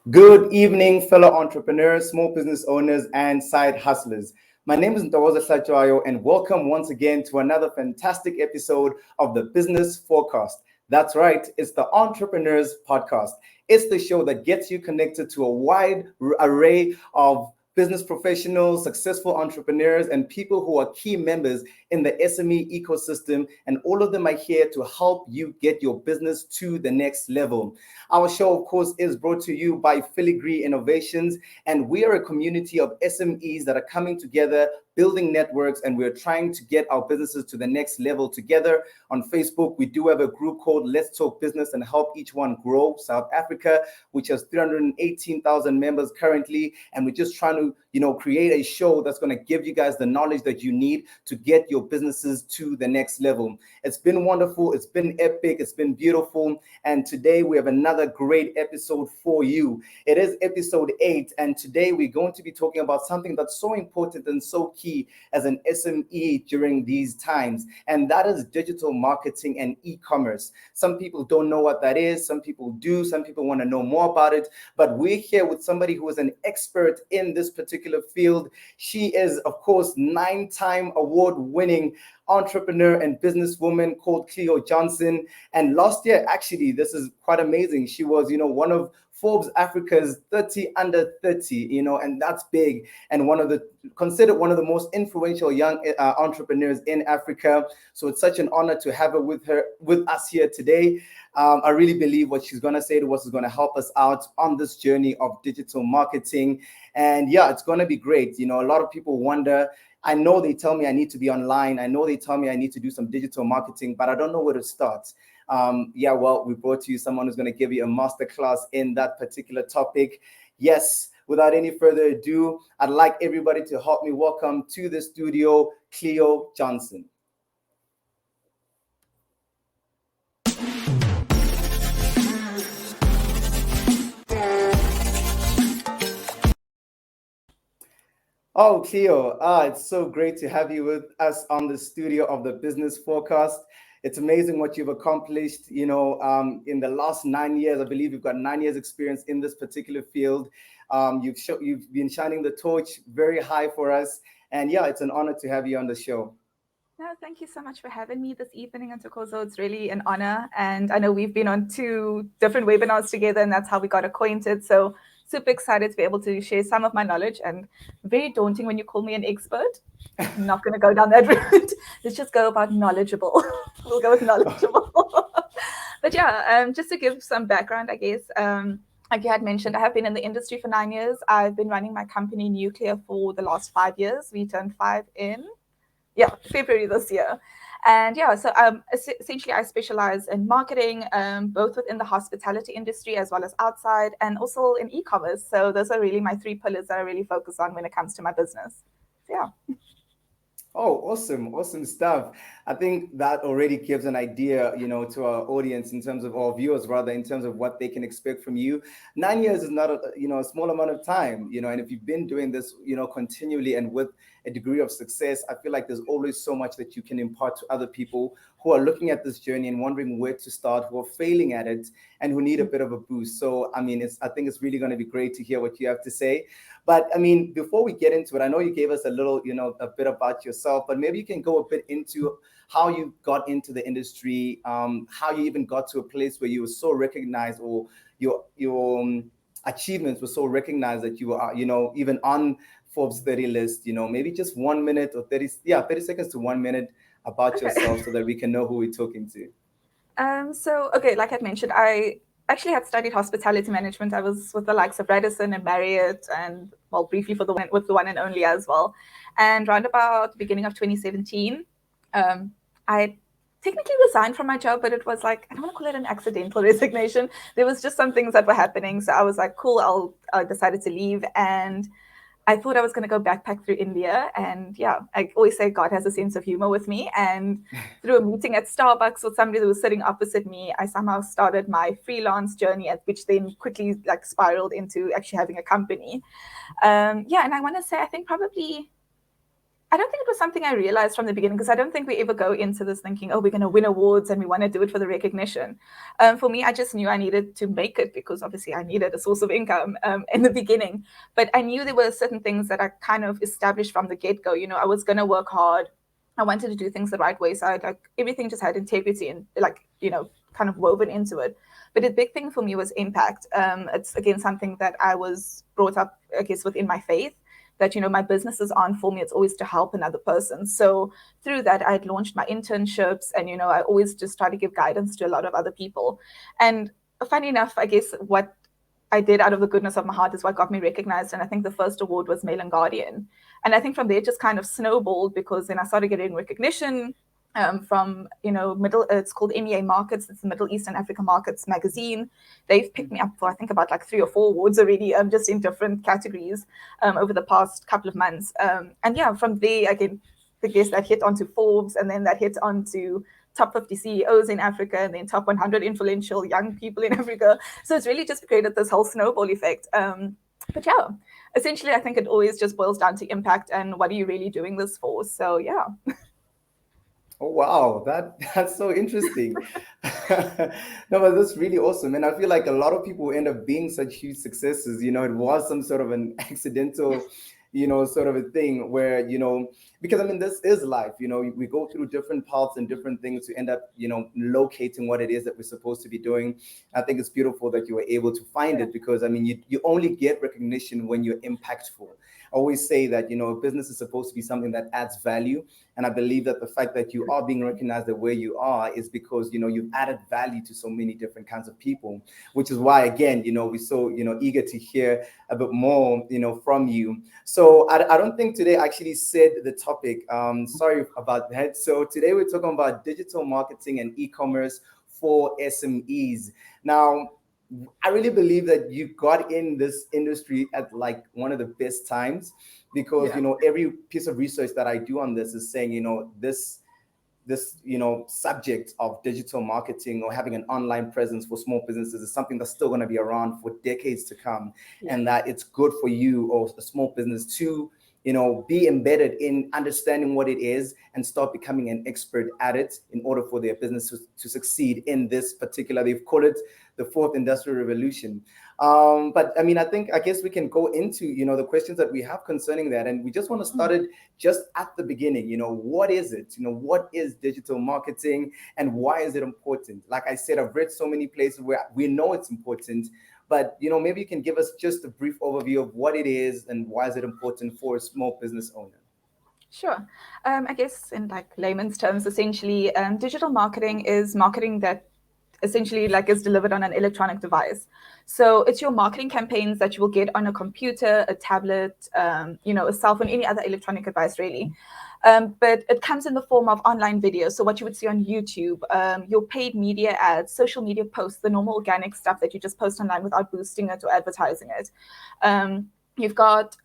Good evening, fellow entrepreneurs, small business owners, and side hustlers. My name is Ntokozo Hlatshwayo, and welcome once again to another fantastic episode of the Business Forecast. That's right, it's the Entrepreneurs Podcast. It's the show that gets you connected to a wide array of business professionals, successful entrepreneurs, and people who are key members in the SME ecosystem. And all of them are here to help you get your business to the next level. Our show, of course, is brought to you by Filigree Innovations, and we are a community of SMEs that are coming together, building networks, and we're trying to get our businesses to the next level together. On Facebook, we do have a group called Let's Talk Business and Help Each One Grow South Africa, which has 318,000 members currently, and we're just trying to create a show that's going to give you guys the knowledge that you need to get your businesses to the next level. It's been wonderful, it's been epic, it's been beautiful, and today we have another great episode for you. It is episode 8, and today we're going to be talking about something that's so important and so key as an SME during these times, and that is digital marketing and e-commerce. Some people don't know what that is, some people do, some people want to know more about it, but we're here with somebody who is an expert in this particular field. She is, of course, 9-time award-winning entrepreneur and businesswoman called Cleo Johnson. And last year, actually, this is quite amazing. She was, one of Forbes Africa's 30 under 30, and that's big. And considered one of the most influential young entrepreneurs in Africa. So it's such an honor to have her with us here today. I really believe what she's going to say to us is going to help us out on this journey of digital marketing. And yeah, it's going to be great. A lot of people wonder, I know they tell me I need to be online. I know they tell me I need to do some digital marketing, but I don't know where to start. Well, we brought to you someone who's going to give you a masterclass in that particular topic. Yes, without any further ado, I'd like everybody to help me welcome to the studio, Cleo Johnson. Oh, Cleo, it's so great to have you with us on the studio of the Business Forecast. It's amazing what you've accomplished, in the last 9 years. I believe you've got 9 years experience in this particular field. You've been shining the torch very high for us. And yeah, it's an honor to have you on the show. No, thank you so much for having me this evening, Ntokozo. It's really an honor. And I know we've been on 2 different webinars together, and that's how we got acquainted. So super excited to be able to share some of my knowledge, and very daunting when you call me an expert. I'm not going to go down that route. Let's just go about knowledgeable. We'll go with knowledgeable. But yeah, just to give some background, I guess, like you had mentioned, I have been in the industry for 9 years. I've been running my company Nuclear for the last 5 years. We turned 5 in February this year. And so essentially I specialize in marketing, both within the hospitality industry as well as outside, and also in e-commerce. So those are really my 3 pillars that I really focus on when it comes to my business. So, yeah. Oh, awesome stuff. I think that already gives an idea, to our audience in terms of our viewers, rather, in terms of what they can expect from you. 9 years is not a small amount of time, and if you've been doing this, continually and with a degree of success, I feel like there's always so much that you can impart to other people who are looking at this journey and wondering where to start, who are failing at it, and who need a bit of a boost. So, I think it's really going to be great to hear what you have to say. But before we get into it, I know you gave us a little, a bit about yourself, but maybe you can go a bit into how you got into the industry, how you even got to a place where you were so recognized, or your achievements were so recognized that you were, even on Forbes 30 list. Maybe just 1 minute or 30 seconds to 1 minute about yourself, so that we can know who we're talking to. Like I mentioned, I actually had studied hospitality management. I was with the likes of Radisson and Marriott, and briefly with the one and only as well. And around about the beginning of 2017, I technically resigned from my job, but it was like, I don't want to call it an accidental resignation. There was just some things that were happening. So I was like, cool, I decided to leave. And I thought I was going to go backpack through India. And I always say God has a sense of humor with me. And through a meeting at Starbucks with somebody that was sitting opposite me, I somehow started my freelance journey, which then quickly spiraled into actually having a company. And I want to say, I think probably I don't think it was something I realized from the beginning, because I don't think we ever go into this thinking, oh, we're going to win awards and we want to do it for the recognition. For me, I just knew I needed to make it, because obviously I needed a source of income in the beginning. But I knew there were certain things that I kind of established from the get-go. I was going to work hard. I wanted to do things the right way. So everything just had integrity and kind of woven into it. But the big thing for me was impact. It's again something that I was brought up, I guess, within my faith, that my businesses aren't for me, it's always to help another person. So through that, I had launched my internships, and I always just try to give guidance to a lot of other people. And funny enough, I guess what I did out of the goodness of my heart is what got me recognized. And I think the first award was Mail and Guardian. And I think from there it just kind of snowballed, because then I started getting recognition from it's called MEA Markets. It's the Middle East and Africa Markets magazine. They've picked me up for, I think, about like 3 or 4 awards already, just in different categories over the past couple of months. And yeah, from there, again, I guess that hit onto Forbes, and then that hit onto top 50 CEOs in Africa, and then top 100 influential young people in Africa. So it's really just created this whole snowball effect. But yeah, essentially, I think it always just boils down to impact and what are you really doing this for. So yeah. Oh wow, that's so interesting. No, but that's really awesome. And I feel like a lot of people end up being such huge successes. It was some sort of an accidental, sort of a thing where, because I mean, this is life, we go through different paths and different things to end up, locating what it is that we're supposed to be doing. I think it's beautiful that you were able to find it, because I mean, you only get recognition when you're impactful. I always say that, business is supposed to be something that adds value. And I believe that the fact that you are being recognized the way you are is because, you've added value to so many different kinds of people, which is why, again, we're so, eager to hear a bit more, from you. So I don't think today I actually said the topic. Sorry about that. So today we're talking about digital marketing and e-commerce for SMEs. Now, I really believe that you got in this industry at like one of the best times, because every piece of research that I do on this is saying this subject of digital marketing or having an online presence for small businesses is something that's still going to be around for decades to come, and that it's good for you or a small business to be embedded in understanding what it is and start becoming an expert at it in order for their business to succeed in this particular, they've called it the fourth industrial revolution. But I mean, I guess we can go into, the questions that we have concerning that. And we just want to start it just at the beginning. What is it? What is digital marketing and why is it important? Like I said, I've read so many places where we know it's important, but, maybe you can give us just a brief overview of what it is and why is it important for a small business owner? Sure. I guess in like layman's terms, essentially, digital marketing is marketing that essentially like is delivered on an electronic device. So it's your marketing campaigns that you will get on a computer, a tablet, a cell phone, any other electronic device really. But it comes in the form of online videos. So what you would see on YouTube, your paid media ads, social media posts, the normal organic stuff that you just post online without boosting it or advertising it. You've got,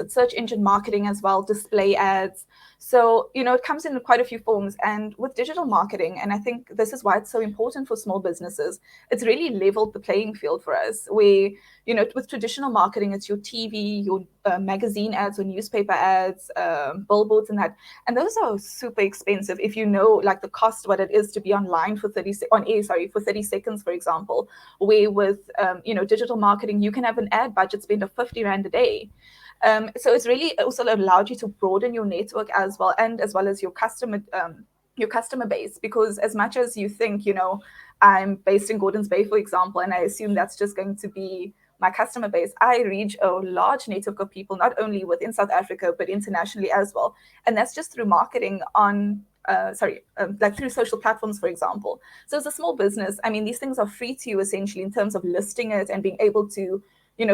search engine marketing as well, display ads. So, it comes in quite a few forms. And with digital marketing, and I think this is why it's so important for small businesses, it's really leveled the playing field for us. Where, with traditional marketing, it's your TV, your magazine ads or newspaper ads, billboards and that. And those are super expensive if you know like the cost, what it is to be online for 30 seconds, for example. Where with, digital marketing, you can have an ad budget spend of 50 Rand a day. So it's really also allowed you to broaden your network as well as your customer base, because as much as you think, I'm based in Gordons Bay, for example, and I assume that's just going to be my customer base, I reach a large network of people, not only within South Africa, but internationally as well. And that's just through marketing on like through social platforms, for example. So as a small business, I mean, these things are free to you essentially in terms of listing it and being able to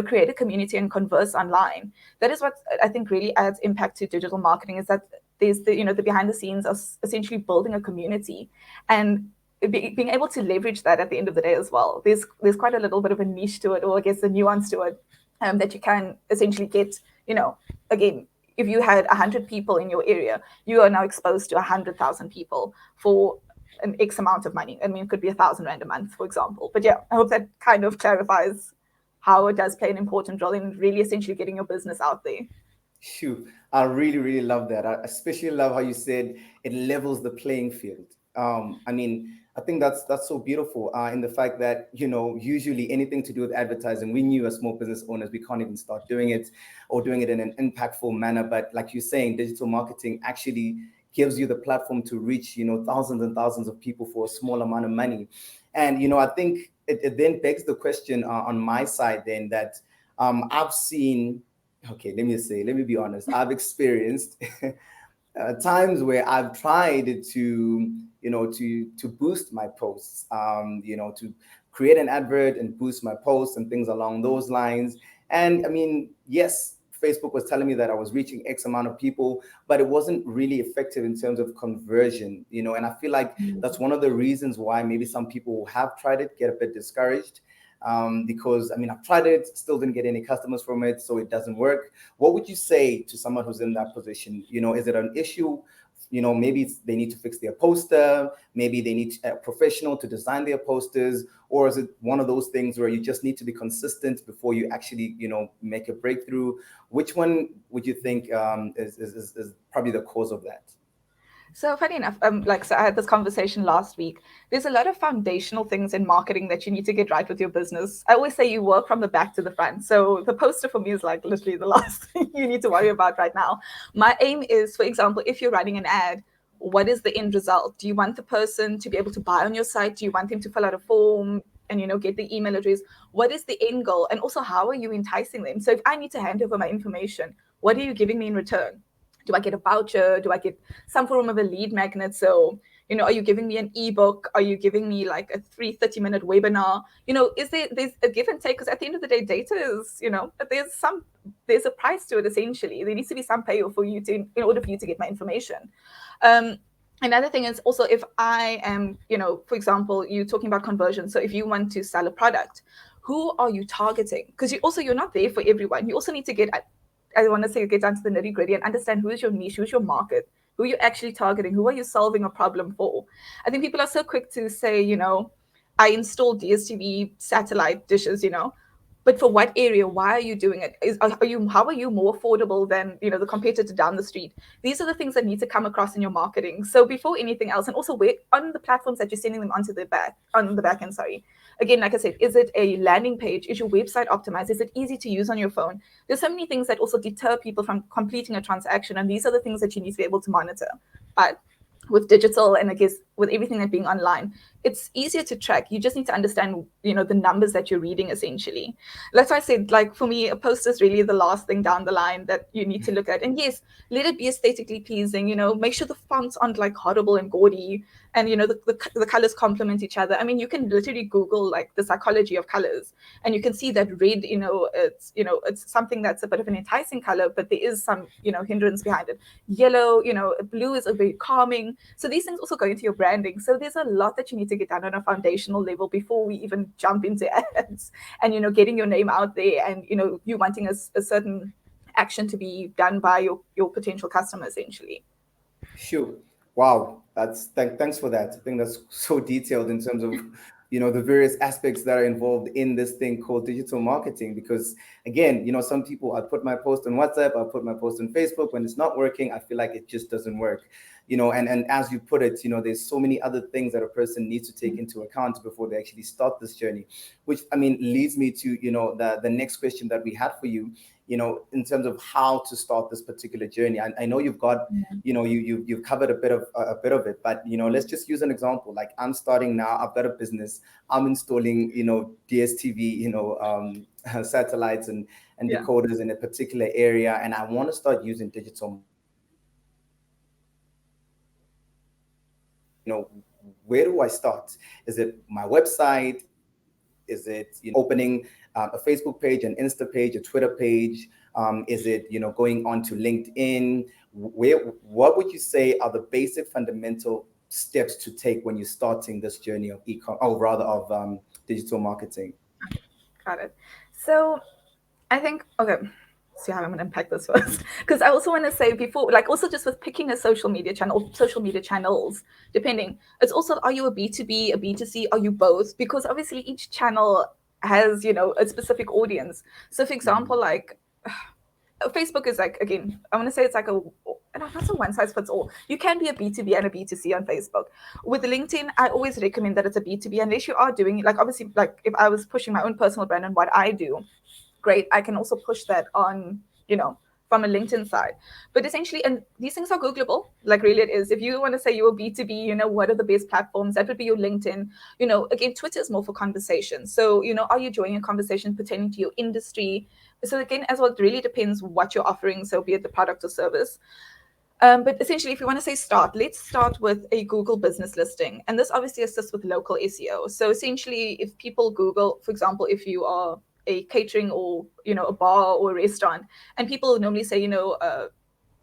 create a community and converse online. That is what I think really adds impact to digital marketing, is that there's the behind the scenes of essentially building a community and being able to leverage that at the end of the day as well. There's quite a little bit of a niche to it, or I guess a nuance to it, that you can essentially get, again, if you had 100 people in your area, you are now exposed to 100,000 people for an X amount of money. I mean, it could be 1,000 Rand a month, for example. But yeah, I hope that kind of clarifies how it does play an important role in really essentially getting your business out there. Shoot, I really, really love that. I especially love how you said it levels the playing field. I mean, I think that's so beautiful in the fact that usually anything to do with advertising, we knew as small business owners we can't even start doing it or doing it in an impactful manner. But like you're saying, digital marketing actually gives you the platform to reach thousands and thousands of people for a small amount of money. And I think it then begs the question on my side then that I've seen. Okay, let me be honest. I've experienced times where I've tried to boost my posts, to create an advert and boost my posts and things along those lines. And I mean, yes, Facebook was telling me that I was reaching X amount of people, but it wasn't really effective in terms of conversion, and I feel like that's one of the reasons why maybe some people who have tried it get a bit discouraged. Because I mean, I've tried it, still didn't get any customers from it, so it doesn't work. What would you say to someone who's in that position? Is it an issue? Maybe they need to fix their poster, maybe they need a professional to design their posters, or is it one of those things where you just need to be consistent before you actually, make a breakthrough? Which one would you think is probably the cause of that? So funny enough, so I had this conversation last week. There's a lot of foundational things in marketing that you need to get right with your business. I always say you work from the back to the front. So the poster for me is like literally the last thing you need to worry about right now. My aim is, for example, if you're running an ad, what is the end result? Do you want the person to be able to buy on your site? Do you want them to fill out a form and get the email address? What is the end goal? And also, how are you enticing them? So if I need to hand over my information, what are you giving me in return? Do I get a voucher? Do I get some form of a lead magnet? So, are you giving me an ebook? Are you giving me like a 30-minute webinar? There's a give and take, because at the end of the day, data is, there's a price to it essentially. There needs to be some payoff for you in order for you to get my information. Another thing is also, if I am, for example, you talking about conversion. So if you want to sell a product, who are you targeting? Because you're not there for everyone. You also need to I want to say get down to the nitty gritty and understand who is your niche, who's your market, who you're actually targeting, who are you solving a problem for. I think people are so quick to say, I installed DSTV satellite dishes, but for what area? Why are you doing it? How are you more affordable than the competitor down the street? These are the things that need to come across in your marketing. So before anything else, and also where on the platforms that you're sending them onto the back end, sorry. Again, like I said, is it a landing page? Is your website optimized? Is it easy to use on your phone? There's so many things that also deter people from completing a transaction, and these are the things that you need to be able to monitor. But with digital, and I guess with everything that being online, it's easier to track. You just need to understand, the numbers that you're reading essentially. That's why I said, like, for me, a post is really the last thing down the line that you need to look at. And yes, let it be aesthetically pleasing, make sure the fonts aren't like horrible and gaudy, and the colors complement each other. I mean, you can literally Google like the psychology of colors, and you can see that red, it's something that's a bit of an enticing color, but there is some, hindrance behind it. Yellow, blue is a very calming. So these things also go into your branding. So there's a lot that you need to get done on a foundational level before we even jump into ads and, getting your name out there, and, you wanting a certain action to be done by your potential customer essentially. Sure. Wow. Thanks for that. I think that's so detailed in terms of the various aspects that are involved in this thing called digital marketing. Because again, some people, I put my post on WhatsApp, I put my post on Facebook. When it's not working, I feel like it just doesn't work. And as you put it, there's so many other things that a person needs to take into account before they actually start this journey, which I mean leads me to the next question that we had for you, in terms of how to start this particular journey. I know you've got, you've covered a bit of it, but let's just use an example. Like, I'm starting now, I've got a business, I'm installing, DSTV, satellites and decoders in a particular area, and I want to start using digital. Where do I start? Is it my website? Is it opening a Facebook page, an Insta page, a Twitter page? Is it going on to LinkedIn? What would you say are the basic fundamental steps to take when you're starting this journey of digital marketing? Got it. So I think, okay, see how I'm going to unpack this first. Because I also want to say before, like, also just with picking a social media channel or social media channels, depending, it's also, are you a B2B, a B2C? Are you both? Because obviously each channel has, a specific audience. So for example, like, Facebook is like, again, I want to say it's like not a one size fits all. You can be a B2B and a B2C on Facebook. With LinkedIn, I always recommend that it's a B2B unless you are doing, like, obviously, like if I was pushing my own personal brand and what I do, great, I can also push that on, from a LinkedIn side. But essentially, and these things are Googleable, like really it is. If you want to say you're B2B, what are the best platforms? That would be your LinkedIn. Again, Twitter is more for conversation. So, are you joining a conversation pertaining to your industry? So again, as well, it really depends what you're offering. So be it the product or service. But essentially, if you want to say let's start with a Google business listing. And this obviously assists with local SEO. So essentially, if people Google, for example, if you are a catering or, a bar or a restaurant, and people normally say,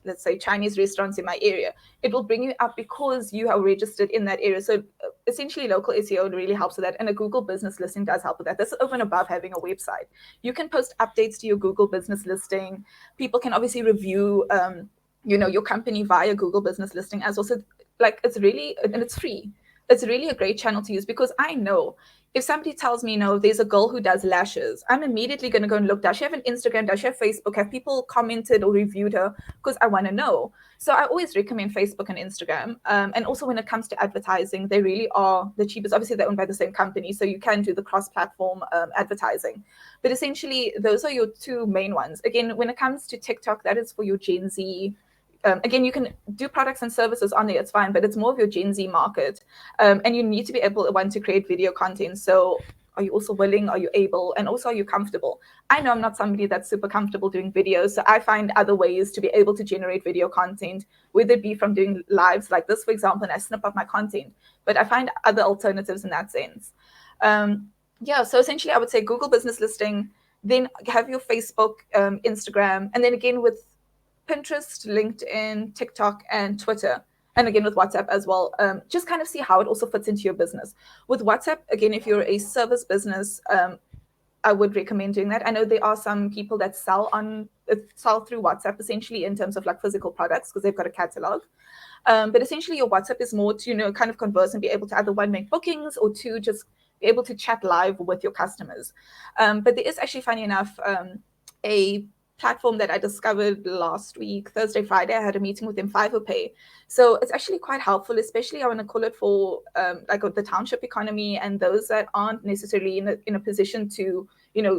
let's say Chinese restaurants in my area, it will bring you up because you are registered in that area. So essentially local SEO really helps with that. And a Google business listing does help with that. This is over and above having a website. You can post updates to your Google business listing. People can obviously review, your company via Google business listing as also. Like, it's really, and it's free. It's really a great channel to use, because I know if somebody tells me, there's a girl who does lashes, I'm immediately going to go and look. Does she have an Instagram? Does she have Facebook? Have people commented or reviewed her? Because I want to know. So I always recommend Facebook and Instagram. And also when it comes to advertising, they really are the cheapest. Obviously, they're owned by the same company, so you can do the cross-platform advertising. But essentially, those are your two main ones. Again, when it comes to TikTok, that is for your Gen Z. Again, you can do products and services on there, it's fine, but it's more of your Gen Z market. And you need to be able to create video content. So are you also willing? Are you able? And also, are you comfortable? I know I'm not somebody that's super comfortable doing videos, so I find other ways to be able to generate video content, whether it be from doing lives like this, for example, and I snip up my content. But I find other alternatives in that sense. Yeah, so essentially, I would say Google business listing, then have your Facebook, Instagram, and then again with Pinterest, LinkedIn, TikTok, and Twitter. And again with WhatsApp as well. Just kind of see how it also fits into your business. With WhatsApp, again, if you're a service business, I would recommend doing that. I know there are some people that sell through WhatsApp, essentially in terms of like physical products, because they've got a catalog. But essentially your WhatsApp is more to, kind of converse and be able to either one, make bookings, or two, just be able to chat live with your customers. But there is actually, funny enough, a platform that I discovered last week, Thursday, Friday. I had a meeting with them, FiverPay. So it's actually quite helpful, especially I want to call it for like the township economy and those that aren't necessarily in a position to,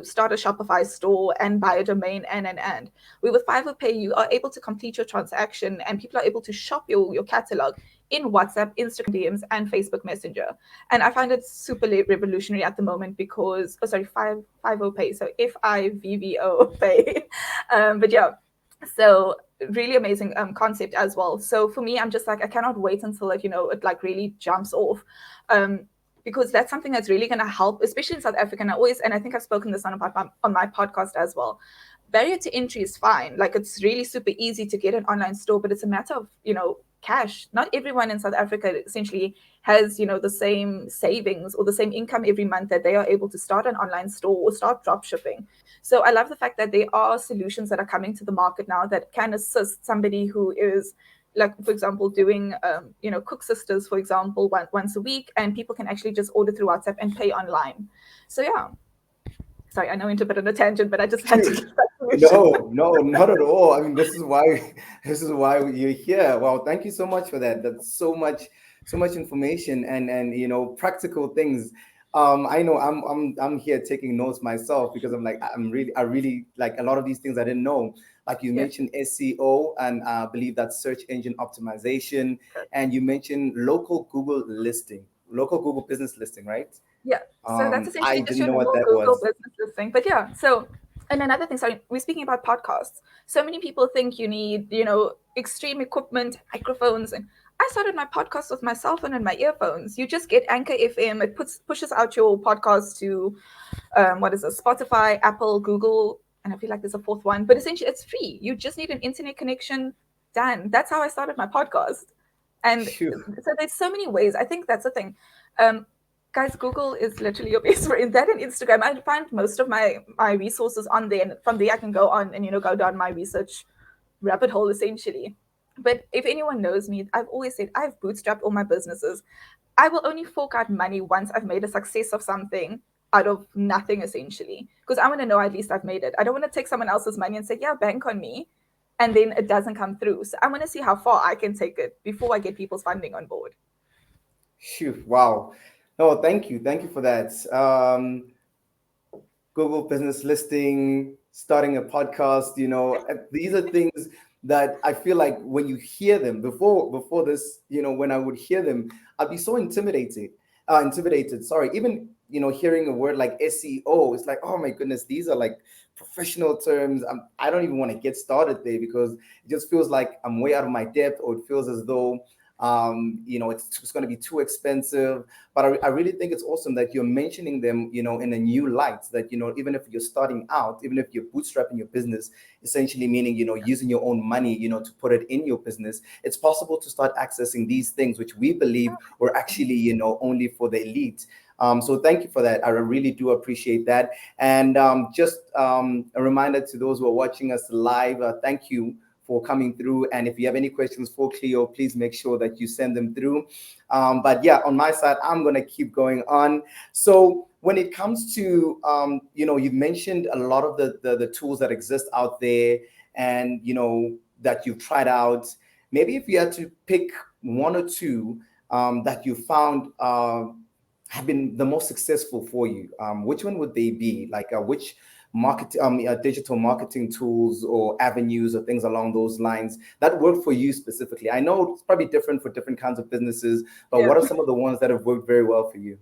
start a Shopify store and buy a domain and. With FiverPay, you are able to complete your transaction and people are able to shop your catalog in WhatsApp, Instagram DMs, and Facebook Messenger. And I find it super revolutionary at the moment because, FiverPay, so FIVVO Pay. But yeah, so really amazing concept as well. So for me, I'm just like, I cannot wait until it like really jumps off. Because that's something that's really going to help, especially in South Africa. And I think I've spoken this on my podcast as well. Barrier to entry is fine. Like, it's really super easy to get an online store, but it's a matter of, cash. Not everyone in South Africa essentially has, the same savings or the same income every month that they are able to start an online store or start drop shipping. So I love the fact that there are solutions that are coming to the market now that can assist somebody who is, like, for example, doing, Cook Sisters, for example, once a week, and people can actually just order through WhatsApp and pay online. So yeah. Sorry, I know I went a bit on a tangent, but I just had to give that solution. No, not at all. I mean, this is why you're here. Wow, thank you so much for that. That's so much information and practical things. I know I'm here taking notes myself because I'm like I really like a lot of these things I didn't know. Like you Yeah. mentioned SEO, and I believe that's search engine optimization, and you mentioned local Google business listing, right? Yeah. So that's I essentially just didn't your know what normal that Google was. business listing. But yeah, so, and another thing, sorry, we're speaking about podcasts. So many people think you need, extreme equipment, microphones. And I started my podcast with my cell phone and my earphones. You just get Anchor FM. It pushes out your podcast to, what is it, Spotify, Apple, Google, and I feel like there's a fourth one. But essentially, it's free. You just need an internet connection. Done. That's how I started my podcast. And Phew. so there's so many ways. I think that's the thing. Guys, Google is literally your best friend. That and Instagram, I find most of my resources on there, and from there I can go on and go down my research rabbit hole essentially. But if anyone knows me, I've always said I've bootstrapped all my businesses. I will only fork out money once I've made a success of something out of nothing, essentially, because I want to know at least I've made it. I don't want to take someone else's money and say, yeah, bank on me, and then it doesn't come through. So I want to see how far I can take it before I get people's funding on board. Phew, wow. No, thank you. Thank you for that. Google business listing, starting a podcast, these are things that I feel like when you hear them before this, when I would hear them, I'd be so intimidated. Sorry. Even, hearing a word like SEO, it's like, oh my goodness, these are like professional terms. I don't even want to get started there because it just feels like I'm way out of my depth, or it feels as though it's going to be too expensive. But I really think it's awesome that you're mentioning them, in a new light, that, even if you're starting out, even if you're bootstrapping your business, essentially meaning, using your own money, to put it in your business, it's possible to start accessing these things, which we believe were actually, only for the elite. So thank you for that. I really do appreciate that. And just a reminder to those who are watching us live, thank you for coming through. And if you have any questions for Cleo, please make sure that you send them through. But yeah, on my side, I'm going to keep going on. So when it comes to, you've mentioned a lot of the tools that exist out there and, that you've tried out. Maybe if you had to pick one or two that you found have been the most successful for you, which one would they be? Like which digital marketing tools or avenues or things along those lines that work for you specifically? I know it's probably different for different kinds of businesses, but what are some of the ones that have worked very well for you?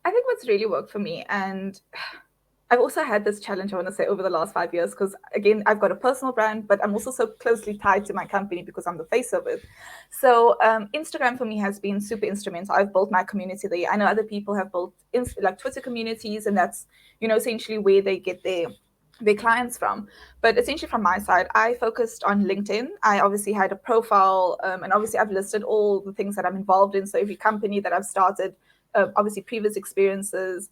I think what's really worked for me, and I've also had this challenge, I want to say, over the last 5 years, because again, I've got a personal brand, but I'm also so closely tied to my company because I'm the face of it. So Instagram for me has been super instrumental. I've built my community there. I know other people have built like Twitter communities, and that's, essentially where they get their clients from. But essentially from my side, I focused on LinkedIn. I obviously had a profile, and obviously I've listed all the things that I'm involved in. So every company that I've started, obviously previous experiences.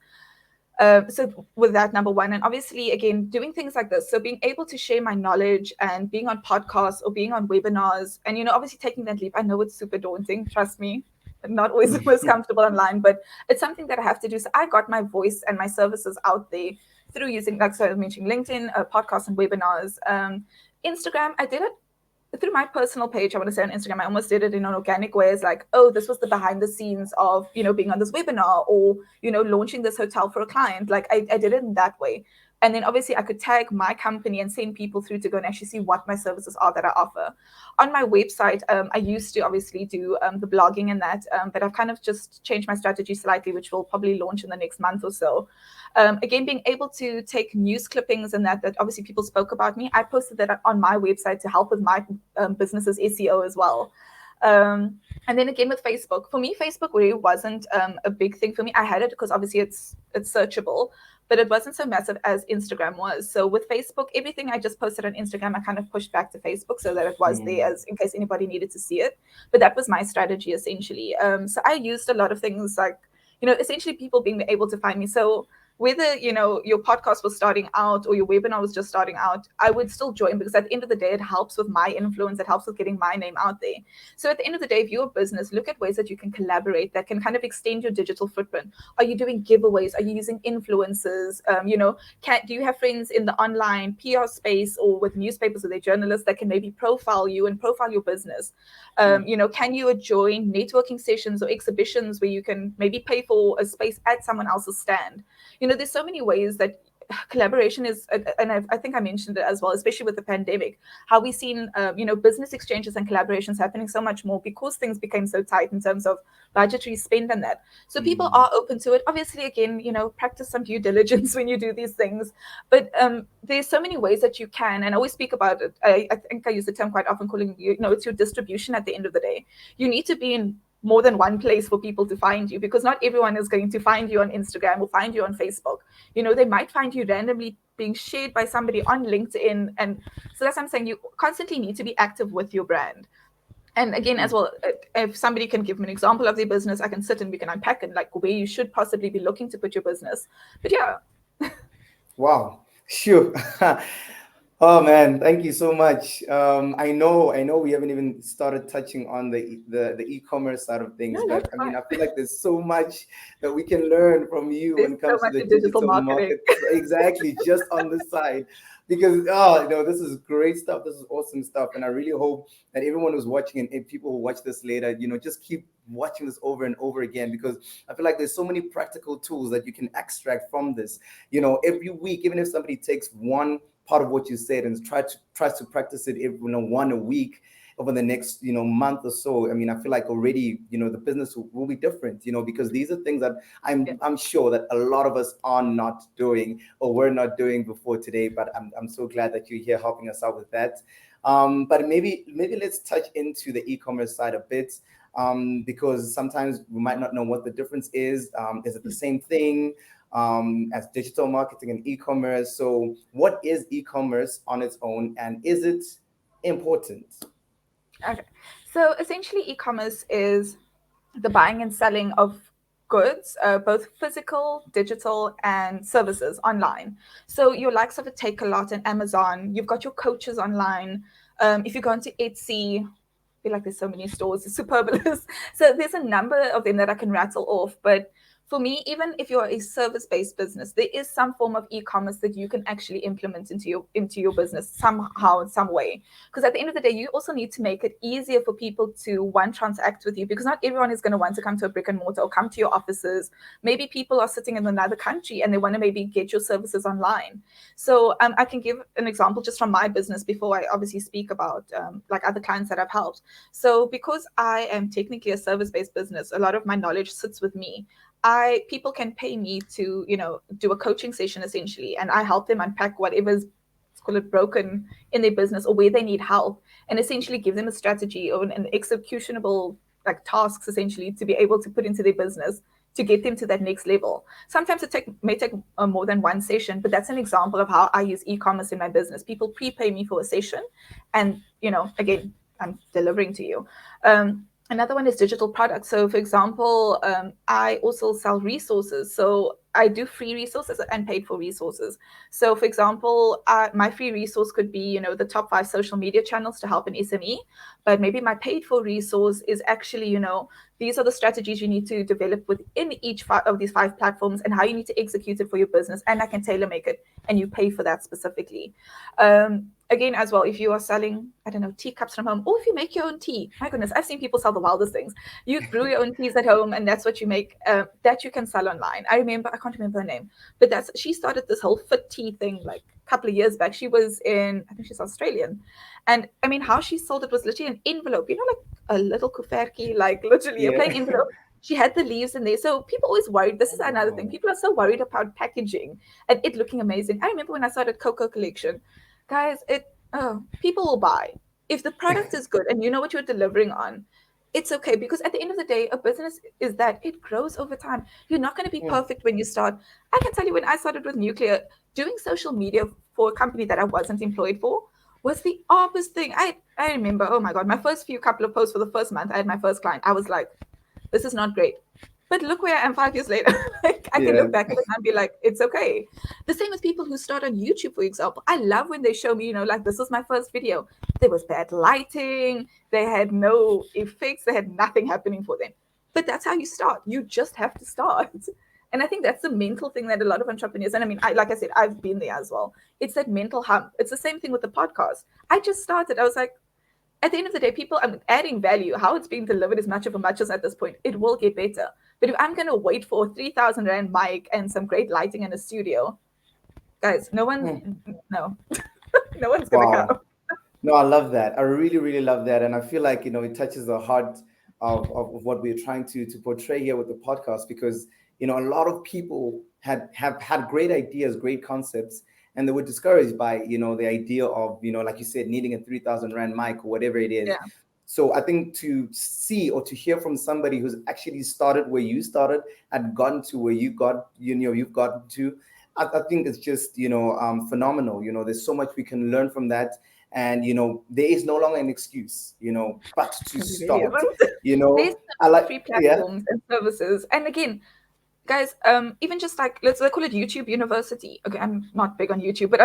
So with that, number one, and obviously, again, doing things like this. So being able to share my knowledge and being on podcasts or being on webinars and, obviously taking that leap. I know it's super daunting, trust me. I'm not always the most comfortable online, but it's something that I have to do. So I got my voice and my services out there through using, like so I was mentioning, LinkedIn, podcasts and webinars. Instagram, I did it through my personal page. I want to say on Instagram, I almost did it in an organic way. It's like, oh, this was the behind the scenes of, being on this webinar or, launching this hotel for a client. Like I did it in that way. And then obviously I could tag my company and send people through to go and actually see what my services are that I offer. On my website, I used to obviously do the blogging and that, but I've kind of just changed my strategy slightly, which will probably launch in the next month or so. Again, being able to take news clippings and that obviously people spoke about me. I posted that on my website to help with my business's SEO as well. And then again with Facebook, for me, Facebook really wasn't a big thing for me. I had it because obviously it's searchable, but it wasn't so massive as Instagram was. So with Facebook, everything I just posted on Instagram, I kind of pushed back to Facebook so that it was there as in case anybody needed to see it. But that was my strategy essentially. So I used a lot of things like, essentially people being able to find me. So whether, your podcast was starting out or your webinar was just starting out, I would still join because at the end of the day, it helps with my influence. It helps with getting my name out there. So at the end of the day, if you're a business, look at ways that you can collaborate that can kind of extend your digital footprint. Are you doing giveaways? Are you using influencers? Do you have friends in the online PR space or with newspapers or their journalists that can maybe profile you and profile your business? Can you join networking sessions or exhibitions where you can maybe pay for a space at someone else's stand? There's so many ways that collaboration is, and I think I mentioned it as well, especially with the pandemic, how we've seen, business exchanges and collaborations happening so much more because things became so tight in terms of budgetary spend and that. So people are open to it. Obviously, again, practice some due diligence when you do these things. But there's so many ways that you can, and I always speak about it. I think I use the term quite often calling it's your distribution at the end of the day. You need to be in more than one place for people to find you because not everyone is going to find you on Instagram or find you on Facebook. They might find you randomly being shared by somebody on LinkedIn. And so that's what I'm saying. You constantly need to be active with your brand. And again, as well, if somebody can give me an example of their business, I can sit and we can unpack it, like where you should possibly be looking to put your business. But yeah. Wow. Sure. Oh man, thank you so much. I know we haven't even started touching on the e-commerce side of No, things, but that's I mean, fine. I feel like there's so much that we can learn from you when There's it so comes to much the in digital digital marketing. market. Exactly, just on the side, because this is great stuff. This is awesome stuff, and I really hope that everyone who's watching and people who watch this later, just keep watching this over and over again, because I feel like there's so many practical tools that you can extract from this. Every week, even if somebody takes one part of what you said and tries to practice it every, one a week over the next month or so. I mean, I feel like already the business will be different, because these are things that Yeah. I'm sure that a lot of us are not doing or were not doing before today. But I'm so glad that you're here helping us out with that. But maybe let's touch into the e-commerce side a bit, because sometimes we might not know what the difference is. Is it the same thing as digital marketing and e-commerce? So, what is e-commerce on its own, and is it important? Okay. So essentially, e-commerce is the buying and selling of goods, both physical, digital, and services online. So your likes of a Takealot and Amazon, you've got your coaches online. If you go into Etsy, I feel like there's so many stores, Superbalist. So there's a number of them that I can rattle off. But for me, even if you're a service-based business, there is some form of e-commerce that you can actually implement into your business somehow in some way. Because at the end of the day, you also need to make it easier for people to one transact with you, because not everyone is going to want to come to a brick and mortar or come to your offices. Maybe people are sitting in another country and they want to maybe get your services online. So I can give an example just from my business before I obviously speak about like other clients that I've helped. So because I am technically a service-based business, a lot of my knowledge sits with me. People can pay me to, do a coaching session essentially, and I help them unpack whatever's, let's call it, broken in their business or where they need help, and essentially give them a strategy or an executionable like tasks essentially to be able to put into their business to get them to that next level. Sometimes may take more than one session, but that's an example of how I use e-commerce in my business. People prepay me for a session, and again, I'm delivering to you. Another one is digital products. So, for example, I also sell resources. So I do free resources and paid for resources. So, for example, my free resource could be, the top 5 social media channels to help an SME. But maybe my paid for resource is actually, these are the strategies you need to develop within each of these 5 platforms and how you need to execute it for your business. And I can tailor make it, and you pay for that specifically. Again, as well, if you are selling, I don't know, teacups from home, or if you make your own tea, my goodness, I've seen people sell the wildest things. You brew your own teas at home, and that's what you make, that you can sell online. I can't remember her name, but she started this whole fit tea thing like a couple of years back. She was I think she's Australian. And I mean, how she sold it was literally an envelope, like a little kuferki, like literally a plain Yeah. envelope. She had the leaves in there. So people always worried. This is another thing. Oh, People are so worried about packaging and it looking amazing. I remember when I started Coco Collection, guys, people will buy. If the product is good and you know what you're delivering on, it's okay, because at the end of the day, a business is that it grows over time. You're not going to be mm, perfect when you start. I can tell you, when I started with Nuclear, doing social media for a company that I wasn't employed for was the hardest thing. I remember, oh my God, my first few couple of posts for the first month, I had my first client. I was like, this is not great. But look where I am 5 years later. Like, I can yeah. look back at it and be like, it's okay. The same with people who start on YouTube, for example. I love when they show me, like, this was my first video. There was bad lighting. They had no effects. They had nothing happening for them. But that's how you start. You just have to start. And I think that's the mental thing that a lot of entrepreneurs, and I mean, like I said, I've been there as well. It's that mental hump. It's the same thing with the podcast. I just started. I was like, at the end of the day, people, I'm adding value. How it's being delivered is much of a muchness at this point. It will get better. But if I'm going to wait for a 3,000 Rand mic and some great lighting in a studio, guys, Mm. no, no one's going to Wow. come. No, I love that. I really, really love that. And I feel like, it touches the heart of what we're trying to portray here with the podcast, because, a lot of people have had great ideas, great concepts, and they were discouraged by, the idea of, like you said, needing a 3,000 Rand mic or whatever it is. Yeah, So I think to see or to hear from somebody who's actually started where you started and gotten to where you've gotten to, I think it's just, phenomenal. There's so much we can learn from that. And there is no longer an excuse, but to it really start. isn't. you There's know so I many like, free yeah. platforms and services. And again, guys, even just like, let's call it YouTube University. Okay, I'm not big on YouTube, but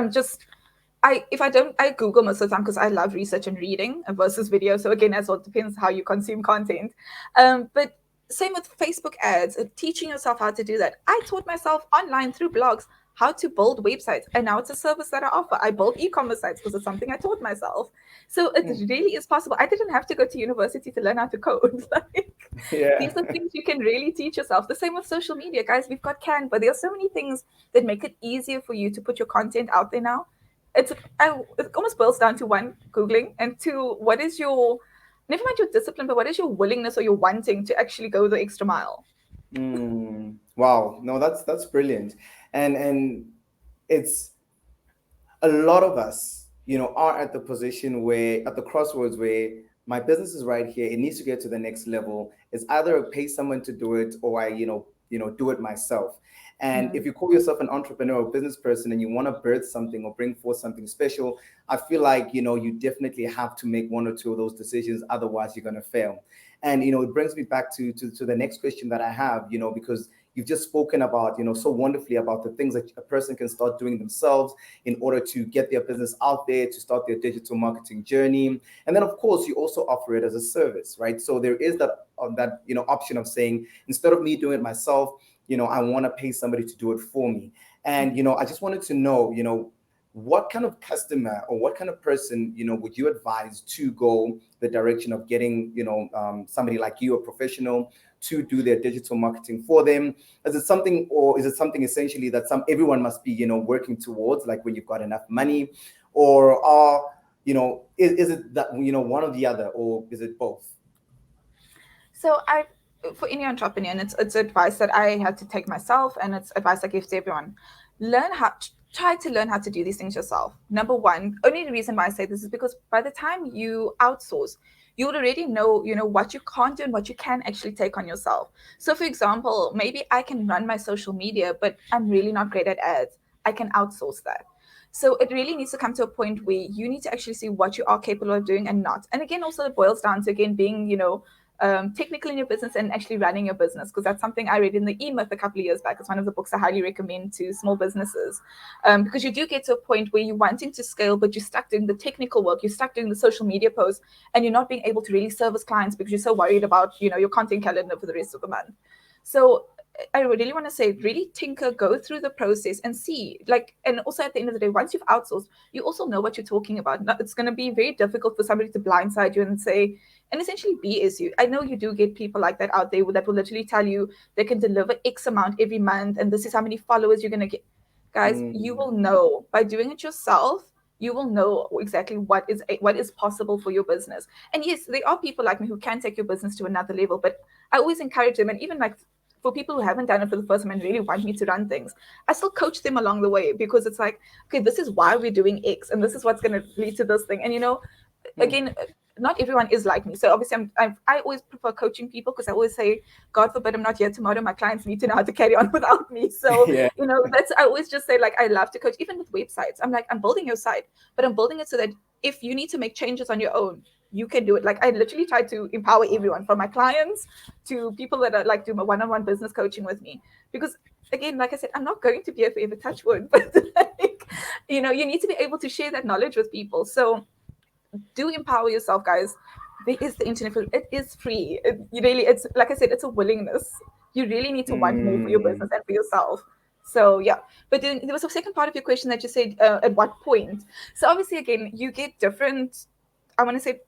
I Google most of the time because I love research and reading versus video. So again, as well, it depends how you consume content. But same with Facebook ads, teaching yourself how to do that. I taught myself online through blogs how to build websites, and now it's a service that I offer. I build e-commerce sites because it's something I taught myself. So it really is possible. I didn't have to go to university to learn how to code. Like, Yeah. these are things you can really teach yourself. The same with social media, guys. We've got Canva. There are so many things that make it easier for you to put your content out there now. It's it almost boils down to one, Googling, and two, what is your, never mind your discipline, but what is your willingness or your wanting to actually go the extra mile? Wow. No, that's brilliant. And it's a lot of us, are at the position where, at the crossroads where my business is right here. It needs to get to the next level. It's either pay someone to do it or I, do it myself. And if you call yourself an entrepreneur or business person and you want to birth something or bring forth something special, I feel like, you definitely have to make one or two of those decisions. Otherwise, you're going to fail. And, it brings me back to the next question that I have, because you've just spoken about, so wonderfully about the things that a person can start doing themselves in order to get their business out there, to start their digital marketing journey. And then, of course, you also offer it as a service, right? So there is that option of saying, instead of me doing it myself, I want to pay somebody to do it for me. And, I just wanted to know, what kind of customer or what kind of person, would you advise to go the direction of getting, somebody like you, a professional, to do their digital marketing for them? Is it something, or is it something essentially that everyone must be, working towards, like when you've got enough money, or is it that, one or the other, or is it both? So for any entrepreneur, and it's advice that I had to take myself, and it's advice I give to everyone. Try to learn how to do these things yourself. Number one, only the reason why I say this is because by the time you outsource, you would already know, what you can't do and what you can actually take on yourself. So for example, maybe I can run my social media, but I'm really not great at ads. I can outsource that. So it really needs to come to a point where you need to actually see what you are capable of doing and not. And again, also it boils down to again being, technical in your business and actually running your business, because that's something I read in the E-Myth a couple of years back. It's one of the books I highly recommend to small businesses, because you do get to a point where you're wanting to scale, but you're stuck doing the technical work, you're stuck doing the social media posts, and you're not being able to really service clients because you're so worried about your content calendar for the rest of the month. So I really want to say, really tinker, go through the process and see, and also at the end of the day, once you've outsourced, you also know what you're talking about. It's going to be very difficult for somebody to blindside you and say, and essentially BS you. I know you do get people like that out there that will literally tell you they can deliver X amount every month, and this is how many followers you're going to get. Guys, you will know by doing it yourself. You will know exactly what is possible for your business. And yes, there are people like me who can take your business to another level, but I always encourage them, and even for people who haven't done it for the first time and really want me to run things, I still coach them along the way, because it's like, okay, this is why we're doing X, and this is what's going to lead to this thing. And again, not everyone is like me. So obviously, I always prefer coaching people, because I always say, God forbid I'm not here tomorrow, my clients need to know how to carry on without me. So Yeah. I always just say, I love to coach, even with websites. I'm like, I'm building your site, but I'm building it so that if you need to make changes on your own, you can do it. I literally try to empower everyone, from my clients to people that are do my one-on-one business coaching with me, because again, like I said, I'm not going to be here forever, touch wood, but you need to be able to share that knowledge with people. So do empower yourself, guys. There is the internet. It is free. It's like I said, it's a willingness. You really need to want more for your business and for yourself. So yeah, but then there was a second part of your question that you said, at what point. So obviously, again, you get different, I want to say,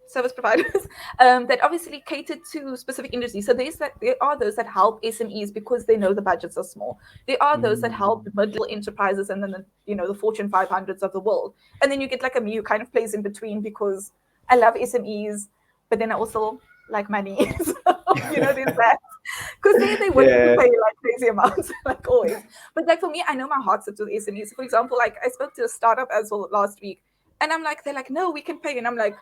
service providers that obviously cater to specific industries. So there are those that help SMEs because they know the budgets are small. There are those that help middle enterprises, and then the Fortune 500s of the world. And then you get like a me who kind of plays in between, because I love SMEs, but then I also like money. So there's that. Because they're willing to Yeah. pay crazy amounts, like always. But for me, I know my heart sits with SMEs. For example, I spoke to a startup as well last week, and they're like, no, we can pay. And I'm like,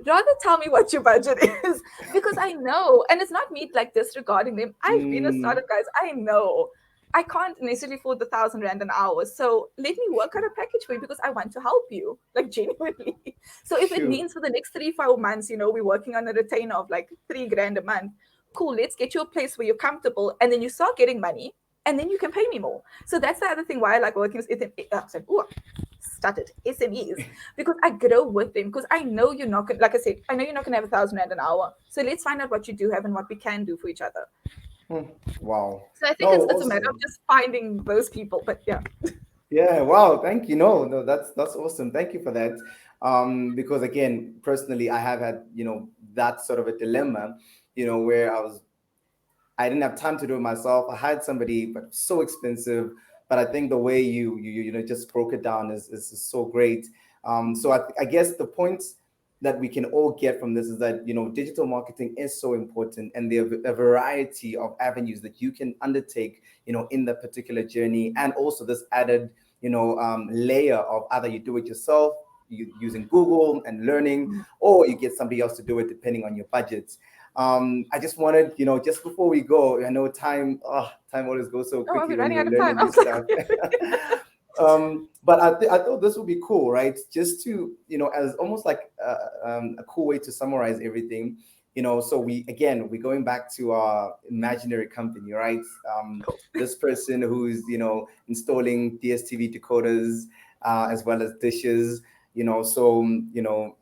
rather tell me what your budget is, because I know, and it's not me disregarding them. I've been a startup, guys. I know I can't necessarily afford the 1,000 rand an hour, so let me work out a package for you, because I want to help you, genuinely. So if it Shoot. means for the next 3-4 months, we're working on a retainer of 3 grand a month, cool, let's get you a place where you're comfortable, and then you start getting money, and then you can pay me more. So that's the other thing why I like working with started SMEs because I grow with them, because I know you're not gonna, like I said, I know you're not gonna have 1,000 rand an hour. So let's find out what you do have and what we can do for each other. Wow. So I think No, it's a matter of awesome. just finding those people. But yeah. Yeah, wow, thank you. No, that's awesome. Thank you for that. Because again, personally, I have had, that sort of a dilemma, where I didn't have time to do it myself. I had somebody, but it was so expensive. But I think the way you just broke it down is so great. So I guess the point that we can all get from this is that digital marketing is so important, and there are a variety of avenues that you can undertake in that particular journey, and also this added layer of either you do it yourself, using Google and learning, or you get somebody else to do it depending on your budget. I just wanted, just before we go, I know time always goes so Oh, are we quickly when running you're out of time? learning I new was like, stuff. But I thought this would be cool, right? Just to, as almost like a cool way to summarize everything. So we're going back to our imaginary company, right? This person who's, installing DSTV decoders, as well as dishes, so,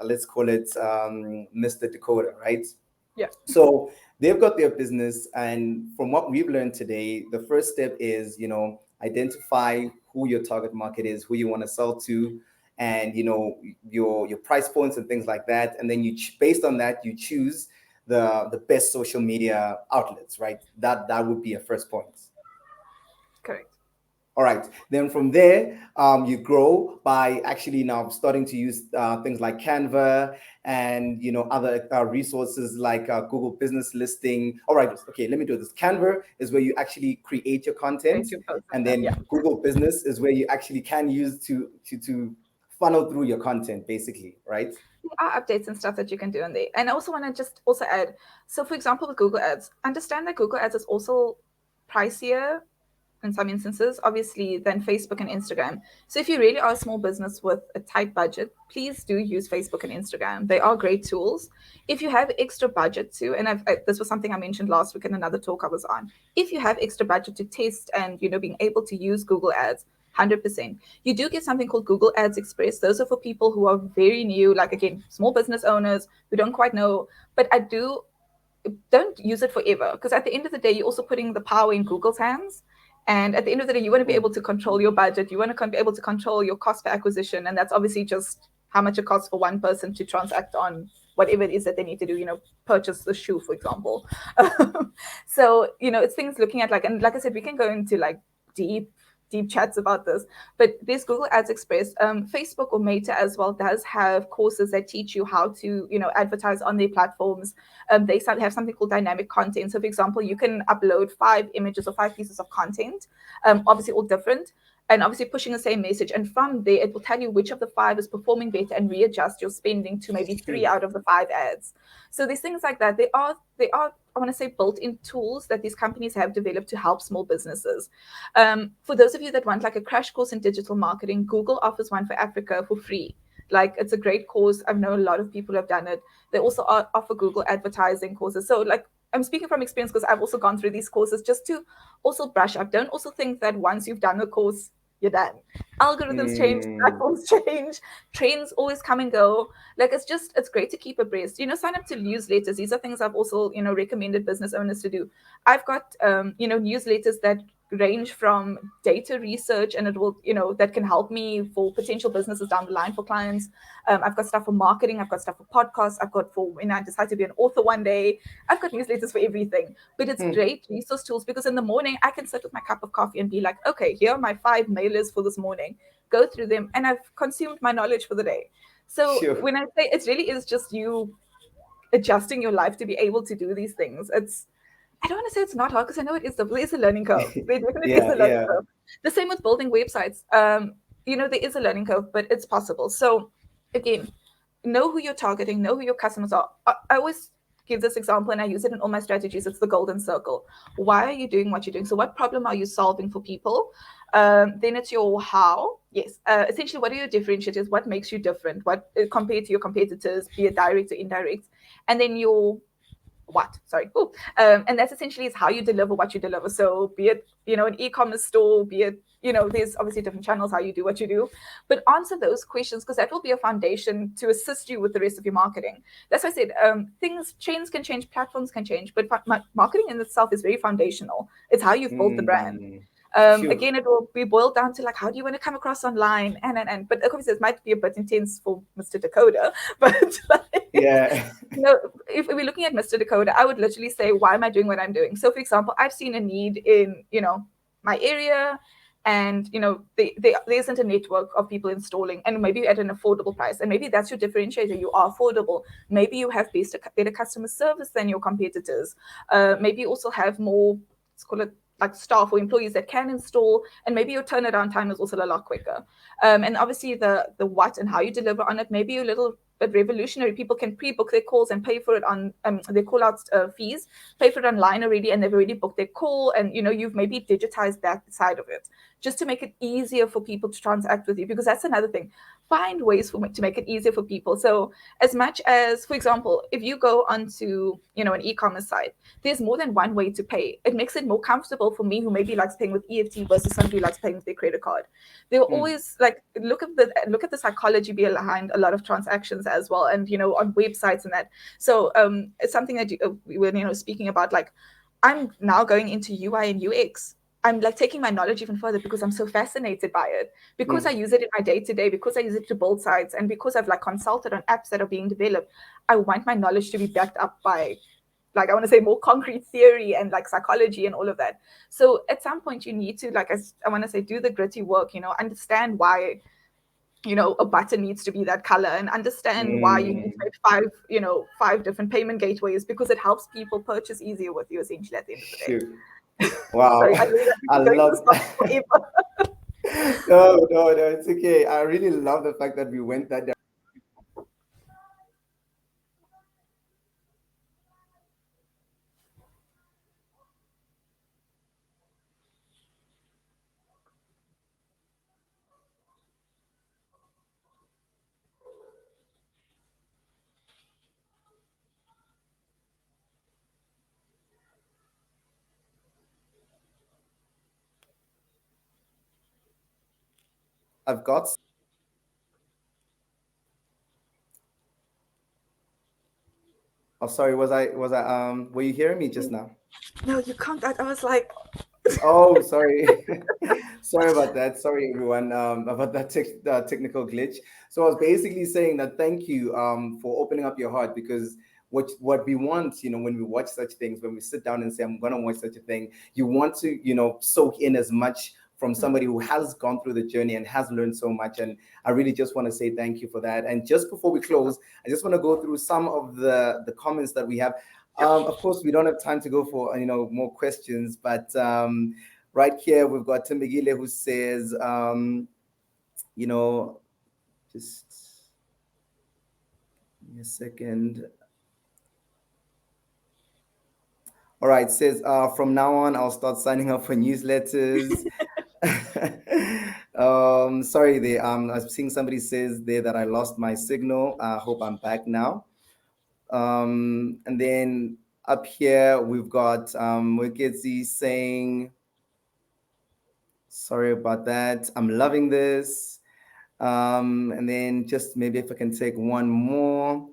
let's call it Mr. Decoder, right? yeah. So they've got their business, and from what we've learned today, the first step is, identify who your target market is, who you want to sell to, and your price points and things like that. And then based on that, you choose the best social media outlets, right? That would be a first point. Correct. All right. Then from there, you grow by actually now starting to use things like Canva and other resources like Google Business Listing. All right. Okay. Let me do this. Canva is where you actually create your content, Thank you, post and that. then Yeah. Google Business is where you actually can use to funnel through your content, basically, right? There are updates and stuff that you can do in there. And I also want to just also add, so for example, with Google Ads, understand that Google Ads is also pricier in some instances, obviously, than Facebook and Instagram. So if you really are a small business with a tight budget, please do use Facebook and Instagram. They are great tools. If you have extra budget too, and this was something I mentioned last week in another talk I was on. If you have extra budget to test and being able to use Google Ads, 100%. You do get something called Google Ads Express. Those are for people who are very new, like again, small business owners who don't quite know. But don't use it forever, because at the end of the day, you're also putting the power in Google's hands. And at the end of the day, you want to be able to control your budget. You want to be able to control your cost per acquisition. And that's obviously just how much it costs for one person to transact on whatever it is that they need to do, purchase the shoe, for example. So, it's things looking at and like I said, we can go into deep chats about this, but there's Google Ads Express. Facebook or Meta as well does have courses that teach you how to advertise on their platforms. They have something called dynamic content. So for example, you can upload 5 images or 5 pieces of content, obviously all different, and obviously pushing the same message, and from there it will tell you which of the 5 is performing better and readjust your spending to maybe 3 out of the 5 ads. So there's things like that. They are I want to say built-in tools that these companies have developed to help small businesses. For those of you that want a crash course in digital marketing, Google offers one for Africa for free. It's a great course. I know a lot of people have done it. They also offer Google advertising courses. So I'm speaking from experience because I've also gone through these courses just to also brush up. Don't also think that once you've done the course, you're done. Algorithms change, platforms change, trends always come and go. It's great to keep abreast. Sign up to newsletters. These are things I've also, recommended business owners to do. I've got, newsletters that range from data research, and it will, that can help me for potential businesses down the line for clients. I've got stuff for marketing. I've got stuff for podcasts. I've got for when I decide to be an author one day. I've got newsletters for everything. But it's great resource tools, because in the morning I can sit with my cup of coffee and be like, okay, here are my 5 mailers for this morning. Go through them, and I've consumed my knowledge for the day. So Sure. when I say it really is just you adjusting your life to be able to do these things, I don't want to say it's not hard, because I know there is a learning curve. There definitely is a Yeah, learning yeah. curve. The same with building websites. There is a learning curve, but it's possible. So again, know who you're targeting, know who your customers are. I always give this example, and I use it in all my strategies. It's the golden circle. Why are you doing what you're doing? So what problem are you solving for people? Then it's your how. Yes. Essentially, what are your differentiators? What makes you different? What compared to your competitors, be it direct or indirect? And then your And that's essentially is how you deliver what you deliver. So be it, an e-commerce store, be it, there's obviously different channels, how you do what you do, but answer those questions, because that will be a foundation to assist you with the rest of your marketing. That's why I said chains can change, platforms can change, but marketing in itself is very foundational. It's how you've built the brand. Again, it will be boiled down to like, how do you want to come across online, and but obviously it might be a bit intense for Mr. Dakota, but like, yeah. If we're looking at Mr. Dakota, I would literally say, why am I doing what I'm doing? So for example, I've seen a need in my area, and there isn't a network of people installing, and maybe at an affordable price, and maybe that's your differentiator. You are affordable. Maybe you have better customer service than your competitors. Maybe you also have more, let's call it, like staff or employees that can install, and maybe your turnaround time is also a lot quicker. And obviously the what and how you deliver on it, maybe a little bit revolutionary. People can pre-book their calls and pay for it on their call out fees, pay for it online already, and they've already booked their call, and you've maybe digitized that side of it, just to make it easier for people to transact with you, because that's another thing. Find ways to make it easier for people. So as much as, for example, if you go onto an e-commerce site, there's more than one way to pay. It makes it more comfortable for me, who maybe likes paying with EFT versus somebody who likes paying with their credit card. They'll always like look at the psychology behind a lot of transactions as well, and on websites and that. So it's something that we were speaking about. Like, I'm now going into UI and UX. I'm like taking my knowledge even further, because I'm so fascinated by it, because I use it in my day-to-day, because I use it to build sites, and because I've like consulted on apps that are being developed. I want my knowledge to be backed up by, like, I want to say, more concrete theory and like psychology and all of that. So at some point you need to, like, I want to say, do the gritty work, understand why a button needs to be that color, and understand why you need to make five different payment gateways, because it helps people purchase easier with you, essentially, at the end of the day. Wow. Sorry, I love No, it's okay. I really love the fact that we went that direction. I've got. Oh, sorry. Were you hearing me just now? No, you can't. I was like, Oh, sorry. Sorry about that. Sorry, everyone, about that technical glitch. So I was basically saying that thank you for opening up your heart, because what we want, when we watch such things, when we sit down and say, I'm going to watch such a thing, you want to, soak in as much from somebody who has gone through the journey and has learned so much. And I really just want to say thank you for that. And just before we close, I just want to go through some of the comments that we have. Of course, we don't have time to go for more questions, but right here we've got Timbigile, who says, just give me a second. All right, says from now on I'll start signing up for newsletters. Sorry, I'm seeing somebody says there that I lost my signal. I hope I'm back now. And then up here we've got Mwekezi saying, sorry about that, I'm loving this. And then just maybe if I can take one more.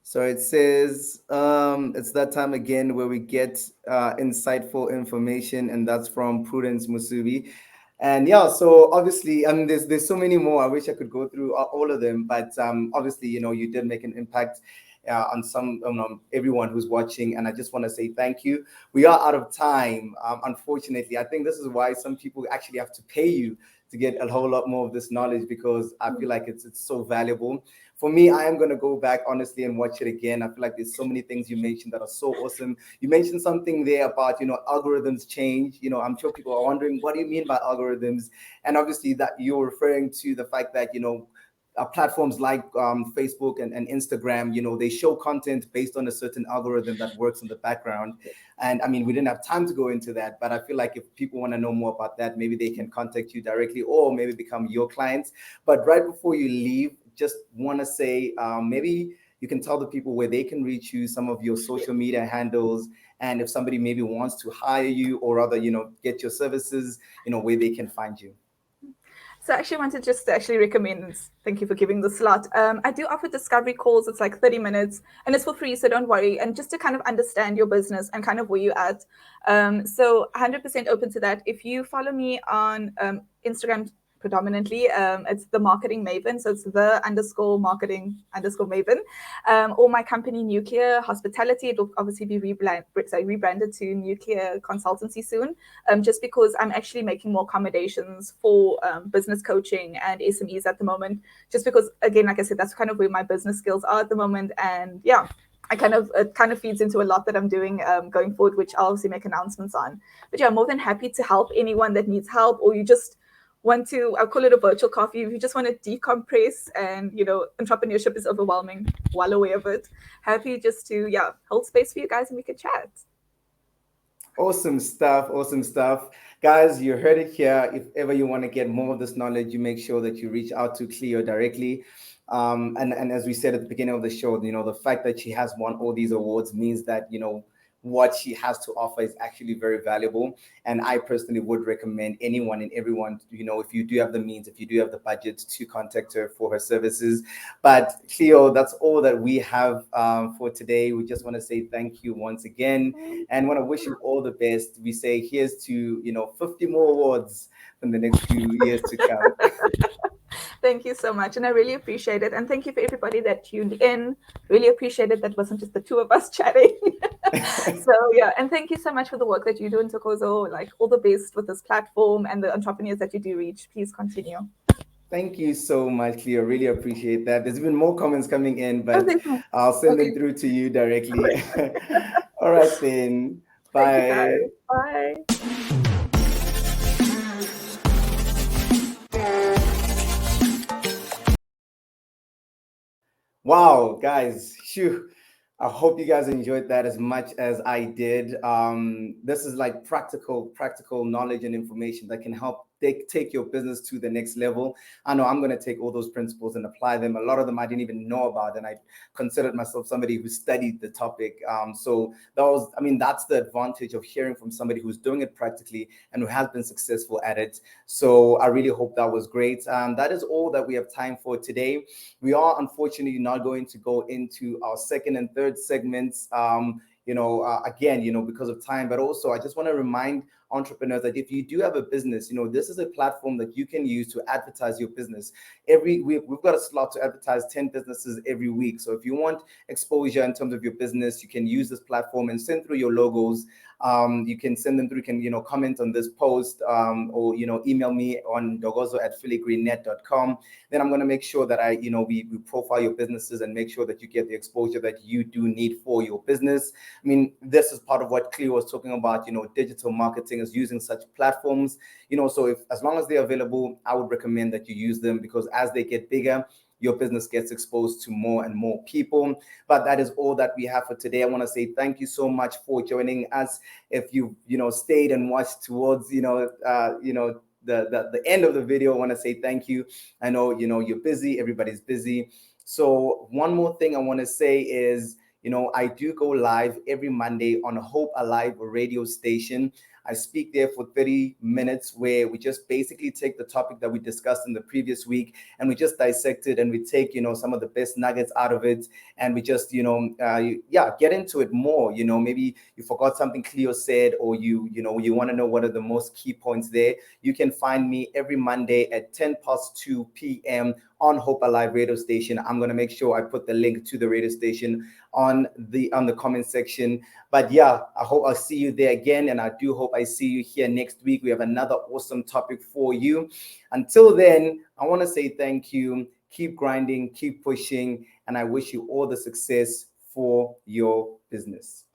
So it says it's that time again where we get insightful information, and that's from Prudence Musubi. And yeah, so obviously, there's so many more. I wish I could go through all of them, but obviously, you did make an impact on everyone who's watching, and I just want to say thank you. We are out of time, unfortunately. I think this is why some people actually have to pay you to get a whole lot more of this knowledge, because I feel like it's so valuable. For me, I am going to go back honestly and watch it again. I feel like there's so many things you mentioned that are so awesome. You mentioned something there about, algorithms change. I'm sure people are wondering, what do you mean by algorithms? And obviously that you're referring to the fact that, platforms like Facebook and Instagram, they show content based on a certain algorithm that works in the background. And I mean, we didn't have time to go into that, but I feel like if people want to know more about that, maybe they can contact you directly or maybe become your clients. But right before you leave, just want to say maybe you can tell the people where they can reach you, some of your social media handles, and if somebody maybe wants to hire you or rather, get your services, where they can find you. So I actually wanted just to actually recommend, thank you for giving the slot. I do offer discovery calls. It's like 30 minutes and it's for free, so don't worry. And just to kind of understand your business and kind of where you're at. So 100% open to that. If you follow me on Instagram predominantly, it's the marketing maven. So it's the _marketing _maven. Or my company, Nuclear Hospitality. It will obviously be rebranded to Nuclear Consultancy soon, just because I'm actually making more accommodations for business coaching and SMEs at the moment. Just because, again, like I said, that's kind of where my business skills are at the moment. And yeah, it kind of feeds into a lot that I'm doing going forward, which I'll obviously make announcements on. But yeah, I'm more than happy to help anyone that needs help, or you just want to, I'll call it a virtual coffee. If you just want to decompress and, entrepreneurship is overwhelming, well aware of it. Happy just to, hold space for you guys and we could chat. Awesome stuff. Awesome stuff. Guys, you heard it here. If ever you want to get more of this knowledge, you make sure that you reach out to Cleo directly. And as we said at the beginning of the show, the fact that she has won all these awards means that, what she has to offer is actually very valuable. And I personally would recommend anyone and everyone, if you do have the means, if you do have the budget, to contact her for her services. But Cleo, that's all that we have for today. We just want to say thank you once again and want to wish you all the best. We say here's to, 50 more awards in the next few years to come. Thank you so much. And I really appreciate it. And thank you for everybody that tuned in. Really appreciate it. That wasn't just the two of us chatting. So yeah, and thank you so much for the work that you do in Ntokozo. Like, all the best with this platform and the entrepreneurs that you do reach. Please continue. Thank you so much, Cleo. Really appreciate that. There's been more comments coming in, but Okay. I'll send them through to you directly. All right, then. Thank you, guys. Bye. Bye. Wow, guys. Phew. I hope you guys enjoyed that as much as I did. This is like practical knowledge and information that can help take your business to the next level. I know I'm going to take all those principles and apply them. A lot of them I didn't even know about, and I considered myself somebody who studied the topic. So that's the advantage of hearing from somebody who's doing it practically and who has been successful at it. So I really hope that was great. That is all that we have time for today. We are unfortunately not going to go into our second and third segments. Again, because of time, but also I just want to remind entrepreneurs that if you do have a business, this is a platform that you can use to advertise your business. Every week, we've got a slot to advertise 10 businesses every week. So if you want exposure in terms of your business, you can use this platform and send through your logos. You can send them through, you can, comment on this post, or, email me on ntokozo@phillygreennet.com. Then I'm going to make sure that we profile your businesses and make sure that you get the exposure that you do need for your business. I mean, this is part of what Cleo was talking about, digital marketing is using such platforms, so as long as they're available, I would recommend that you use them, because as they get bigger, your business gets exposed to more and more people. But that is all that we have for today. I want to say thank you so much for joining us. If you stayed and watched towards the end of the video, I want to say thank you. I know you're busy, everybody's busy. So one more thing I want to say is, I do go live every Monday on Hope Alive radio station. I speak there for 30 minutes where we just basically take the topic that we discussed in the previous week and we just dissect it and we take, some of the best nuggets out of it. And we just, get into it more. Maybe you forgot something Cleo said, or you want to know what are the most key points there. You can find me every Monday at 2 p.m. on Hope Alive radio station. I'm going to make sure I put the link to the radio station on the comment section. But yeah, I hope I'll see you there again. And I do hope I see you here next week. We have another awesome topic for you. Until then, I want to say thank you. Keep grinding, keep pushing, and I wish you all the success for your business.